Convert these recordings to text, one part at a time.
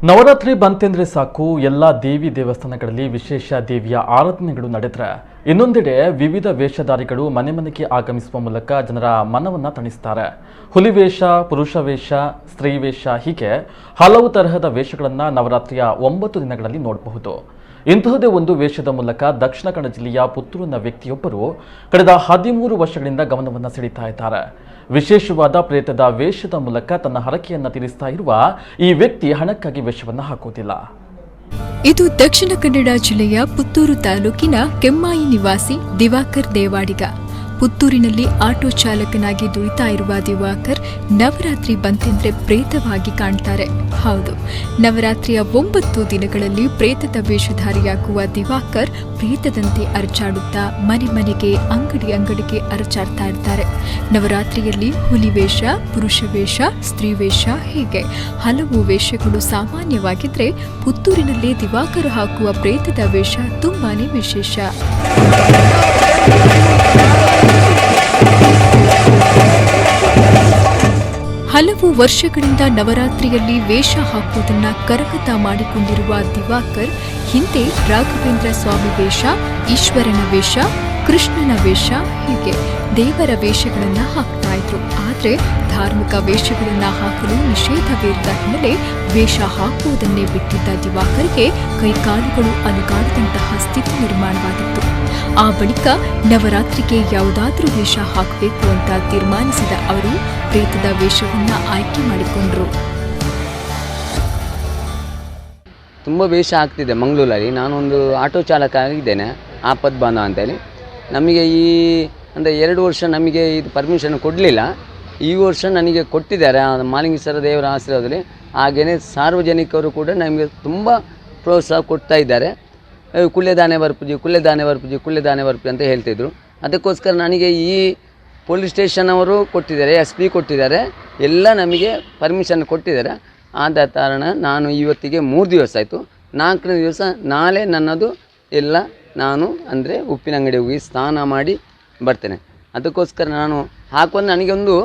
ನವರಾತ್ರಿ ಬಂತೆಂದ್ರೆ ಸಾಕು ಎಲ್ಲ ದೇವಿ ದೇವಸ್ಥಾನಗಳಲ್ಲಿ ವಿಶೇಷ ದೇವಿಯ ಆರಾಧನೆಗಳು ನಡೆದರೆ ಇನ್ನೊಂದೆಡೆ ವಿವಿಧ ವೇಷಧಾರಿಗಳು ಮನೆ ಮನೆಗೆ ಆಗಮಿಸುವ ಮೂಲಕ ಜನರ ಮನವನ್ನ ತಣಿಸ್ತಾರೆ. ಹುಲಿ ವೇಷ, ಪುರುಷ ವೇಷ, ಸ್ತ್ರೀ ವೇಷ ಹೀಗೆ ಹಲವು ತರಹದ ವೇಷಗಳನ್ನು ನವರಾತ್ರಿಯ 9 ದಿನಗಳಲ್ಲಿ ನೋಡಬಹುದು. ಇಂತಹದೇ ಒಂದು ವೇಷದ ಮೂಲಕ ದಕ್ಷಿಣ ಕನ್ನಡ ಜಿಲ್ಲೆಯ ಪುತ್ತೂರಿನ ವ್ಯಕ್ತಿಯೊಬ್ಬರು ಕಳೆದ 13 ವರ್ಷಗಳಿಂದ ಗಮನವನ್ನು ಸೆಳೀತಾ ಇದ್ದಾರೆ. ವಿಶೇಷವಾದ ಪ್ರೇತದ ವೇಷದ ಮೂಲಕ ತನ್ನ ಹರಕೆಯನ್ನು ತೀರಿಸ್ತಾ ಇರುವ ಈ ವ್ಯಕ್ತಿ ಹಣಕ್ಕಾಗಿ ವೇಷವನ್ನು ಹಾಕುವುದಿಲ್ಲ. ಇದು ದಕ್ಷಿಣ ಕನ್ನಡ ಜಿಲ್ಲೆಯ ಪುತ್ತೂರು ತಾಲೂಕಿನ ಕೆಮ್ಮಾಯಿ ನಿವಾಸಿ ದಿವಾಕರ್ ದೇವಾಡಿಗ. ಪುತ್ತೂರಿನಲ್ಲಿ ಆಟೋ ಚಾಲಕನಾಗಿ ದುಡಿತಾ ಇರುವ ದಿವಾಕರ್ ನವರಾತ್ರಿ ಬಂತೆಂದ್ರೆ ಪ್ರೇತವಾಗಿ ಕಾಣ್ತಾರೆ. ಹೌದು, ನವರಾತ್ರಿಯ 9 ದಿನಗಳಲ್ಲಿ ಪ್ರೇತದ ವೇಷಧಾರಿಯಾಗುವ ದಿವಾಕರ್ ಪ್ರೇತದಂತೆ ಅರಚಾಡುತ್ತಾ ಮನೆ ಮನೆಗೆ, ಅಂಗಡಿಗೆ ಅರಚಾಡ್ತಾ ಇರ್ತಾರೆ. ನವರಾತ್ರಿಯಲ್ಲಿ ಹುಲಿ ವೇಷ, ಪುರುಷ ವೇಷ, ಸ್ತ್ರೀ ವೇಷ ಹೀಗೆ ಹಲವು ವೇಷಗಳು ಸಾಮಾನ್ಯವಾಗಿದ್ರೆ ಪುತ್ತೂರಿನಲ್ಲಿ ದಿವಾಕರ್ ಹಾಕುವ ಪ್ರೇತದ ವೇಷ ತುಂಬಾನೇ ವಿಶೇಷ. ಹಲವು ವರ್ಷಗಳಿಂದ ನವರಾತ್ರಿಯಲ್ಲಿ ವೇಷ ಹಾಕುವುದನ್ನ ಕರಗತ ಮಾಡಿಕೊಂಡಿರುವ ದಿವಾಕರ್ ಹಿಂದೆ ರಾಘವೇಂದ್ರ ಸ್ವಾಮಿ ವೇಷ, ಈಶ್ವರನ ವೇಷ, ಕೃಷ್ಣನ ವೇಷ ಹೀಗೆ ದೇವರ ವೇಷಗಳನ್ನ ಹಾಕ್ತಾ ಇದ್ರು. ಆದ್ರೆ ಧಾರ್ಮಿಕ ವೇಷಗಳನ್ನ ಹಾಕಲು ನಿಷೇಧವಿದ್ದ ಹಿನ್ನೆಲೆ ವೇಷ ಹಾಕುವುದನ್ನೇ ಬಿಟ್ಟಿದ್ದ ದಿವಾಕರ್ಗೆ ಕೈಕಾಲುಗಳು ಅಲುಗಾಡದಂತಹ ಸ್ಥಿತಿ ನಿರ್ಮಾಣವಾಗಿತ್ತು. ಆ ಬಳಿಕ ನವರಾತ್ರಿಗೆ ಯಾವುದಾದ್ರೂ ವೇಷ ಹಾಕಬೇಕು ಅಂತ ತೀರ್ಮಾನಿಸಿದ ಅವರು ಪ್ರೇತದ ವೇಷವನ್ನ ಆಯ್ಕೆ ಮಾಡಿಕೊಂಡ್ರು. ತುಂಬ ವೇಷ ಆಗ್ತಿದೆ ಮಂಗಳೂರಲ್ಲಿ. ನಾನೊಂದು ಆಟೋ ಚಾಲಕ ಆಗಿದ್ದೇನೆ, ಆಪತ್ ಬಾಂಧ ಅಂತೇಳಿ. ನಮಗೆ ಅಂದರೆ 2 ವರ್ಷ ನಮಗೆ ಇದು ಪರ್ಮಿಷನ್ ಕೊಡಲಿಲ್ಲ. ಈ ವರ್ಷ ನನಗೆ ಕೊಟ್ಟಿದ್ದಾರೆ ಮಾಲಿಂಗೇಶ್ವರ ದೇವರ ಆಶೀರ್ವಾದದಲ್ಲಿ. ಹಾಗೆಯೇ ಸಾರ್ವಜನಿಕರು ಕೂಡ ನಮಗೆ ತುಂಬ ಪ್ರೋತ್ಸಾಹ ಕೊಡ್ತಾ ಇದ್ದಾರೆ. ಕುಳ್ಳೆದಾನೆ ಬರ್ಪುಜಿ ಅಂತ ಹೇಳ್ತಿದ್ರು. ಅದಕ್ಕೋಸ್ಕರ ನನಗೆ ಈ ಪೊಲೀಸ್ ಸ್ಟೇಷನ್ ಅವರು ಕೊಟ್ಟಿದ್ದಾರೆ, SP ಕೊಟ್ಟಿದ್ದಾರೆ, ಎಲ್ಲ ನಮಗೆ ಪರ್ಮಿಷನ್ ಕೊಟ್ಟಿದ್ದಾರೆ. ಆದ ಕಾರಣ ನಾನು ಇವತ್ತಿಗೆ 3 ದಿವಸ ಆಯಿತು. 4ನೇ ದಿವಸ ನಾಳೆ ನನ್ನದು ಎಲ್ಲ ನಾನು ಅಂದರೆ ಉಪ್ಪಿನಂಗಡಿ ಹೋಗಿ ಸ್ನಾನ ಮಾಡಿ ಬರ್ತೇನೆ. ಅದಕ್ಕೋಸ್ಕರ ನಾನು ಹಾಕುವಂದು ನನಗೊಂದು,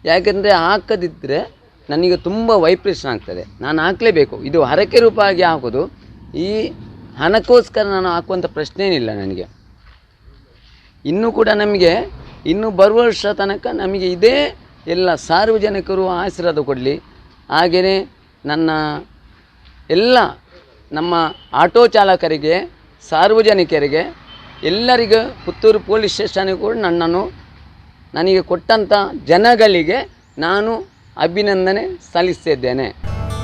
ಯಾಕೆಂದರೆ ಹಾಕದಿದ್ದರೆ ನನಗೆ ತುಂಬ ವೈಬ್ರೇಷನ್ ಆಗ್ತದೆ. ನಾನು ಹಾಕಲೇಬೇಕು. ಇದು ಹರಕೆ ರೂಪ ಆಗಿ ಹಾಕೋದು. ಈ ಹಣಕ್ಕೋಸ್ಕರ ನಾನು ಹಾಕುವಂಥ ಪ್ರಶ್ನೆ ಏನಿಲ್ಲ ನನಗೆ. ಇನ್ನೂ ಕೂಡ ನಮಗೆ ಇನ್ನು ಬರುವ ವರ್ಷ ತನಕ ನಮಗೆ ಇದೇ ಎಲ್ಲ ಸಾರ್ವಜನಿಕರು ಆಶೀರ್ವಾದ ಕೊಡಲಿ. ಹಾಗೆಯೇ ನನ್ನ ಎಲ್ಲ ನಮ್ಮ ಆಟೋ ಚಾಲಕರಿಗೆ, ಸಾರ್ವಜನಿಕರಿಗೆ, ಎಲ್ಲರಿಗೂ ಪುತ್ತೂರು ಪೊಲೀಸ್ ಸ್ಟೇಷನ್ಗೆ ಕೂಡ ನನಗೆ ಕೊಟ್ಟಂಥ ಜನಗಳಿಗೆ ನಾನು ಅಭಿನಂದನೆ ಸಲ್ಲಿಸಿದ್ದೇನೆ.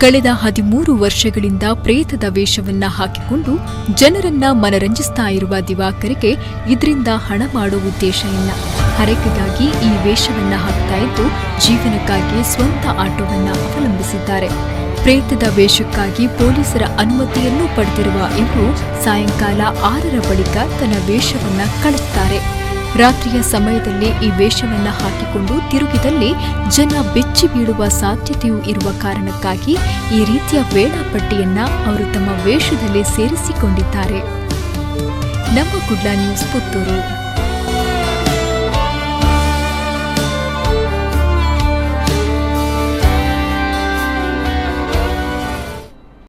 ಕಳೆದ 13 ವರ್ಷಗಳಿಂದ ಪ್ರೇತದ ವೇಷವನ್ನ ಹಾಕಿಕೊಂಡು ಜನರನ್ನ ಮನರಂಜಿಸ್ತಾ ಇರುವ ದಿವಾಕರಿಗೆ ಇದರಿಂದ ಹಣ ಮಾಡುವ ಉದ್ದೇಶ ಇಲ್ಲ. ಹರಕೆಗಾಗಿ ಈ ವೇಷವನ್ನ ಹಾಕ್ತಾ ಇದ್ದು ಜೀವನಕ್ಕಾಗಿ ಸ್ವಂತ ಆಟೋವನ್ನ ಅವಲಂಬಿಸಿದ್ದಾರೆ. ಪ್ರೇತದ ವೇಷಕ್ಕಾಗಿ ಪೊಲೀಸರ ಅನುಮತಿಯನ್ನೂ ಪಡೆದಿರುವ ಇವರು ಸಾಯಂಕಾಲ 6ರ ಬಳಿಕ ತನ್ನ ವೇಷವನ್ನ ಕಳುತ್ತಾರೆ. ರಾತ್ರಿಯ ಸಮಯದಲ್ಲಿ ಈ ವೇಷವನ್ನ ಹಾಕಿಕೊಂಡು ತಿರುಗಿದಲ್ಲಿ ಜನ ಬೆಚ್ಚಿ ಬೀಳುವ ಸಾಧ್ಯತೆಯೂ ಇರುವ ಕಾರಣಕ್ಕಾಗಿ ಈ ರೀತಿಯ ವೇಳಾಪಟ್ಟಿಯನ್ನ ಅವರು ತಮ್ಮ ವೇಷದಲ್ಲಿ ಸೇರಿಸಿಕೊಂಡಿದ್ದಾರೆ. ನಮ್ಮ ಕುಡ್ಲ ನ್ಯೂಸ್ ಪುತ್ತೂರು.